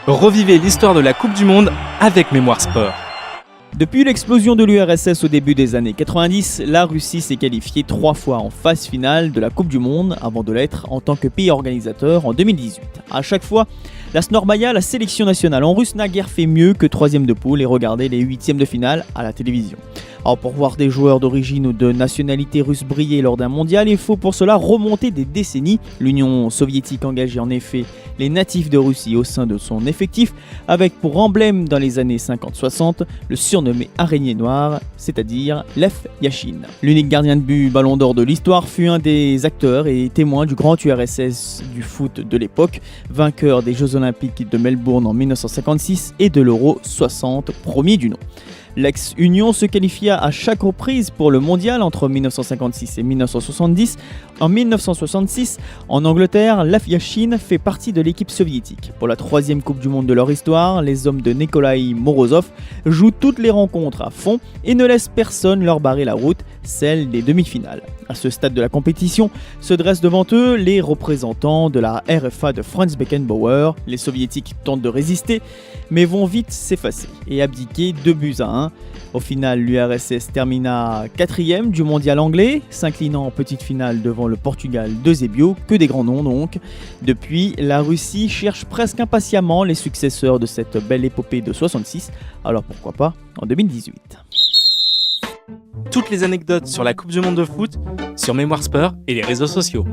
Revivez l'histoire de la Coupe du Monde avec Mémoire Sport. Depuis l'explosion de l'URSS au début des années 90, la Russie s'est qualifiée 3 fois en phase finale de la Coupe du Monde avant de l'être en tant que pays organisateur en 2018. À chaque fois, la Snormaya, la sélection nationale en russe, n'a guère fait mieux que 3e de poule et regarder les 8e de finale à la télévision. Alors pour voir des joueurs d'origine ou de nationalité russe briller lors d'un mondial, il faut pour cela remonter des décennies. L'Union soviétique engageait en effet les natifs de Russie au sein de son effectif, avec pour emblème dans les années 50-60 le surnommé araignée noire, c'est-à-dire Lev Yachine. L'unique gardien de but Ballon d'Or de l'histoire fut un des acteurs et témoins du grand URSS du foot de l'époque, vainqueur des Jeux Olympiques de Melbourne en 1956 et de l'Euro 60, premier du nom. L'ex-Union se qualifia à chaque reprise pour le mondial entre 1956 et 1970. En 1966, en Angleterre, Lev Yachine fait partie de l'équipe soviétique. Pour la 3e Coupe du Monde de leur histoire, les hommes de Nikolai Morozov jouent toutes les rencontres à fond et ne laissent personne leur barrer la route, celle des demi-finales. À ce stade de la compétition, se dressent devant eux les représentants de la RFA de Franz Beckenbauer. Les soviétiques tentent de résister, mais vont vite s'effacer et abdiquer 2-1. Au final, l'URSS termina 4e du mondial anglais, s'inclinant en petite finale devant le Portugal de Zébio, que des grands noms donc. Depuis, la Russie cherche presque impatiemment les successeurs de cette belle épopée de 66, alors pourquoi pas en 2018. Toutes les anecdotes sur la Coupe du Monde de foot sur Mémoire Sport et les réseaux sociaux.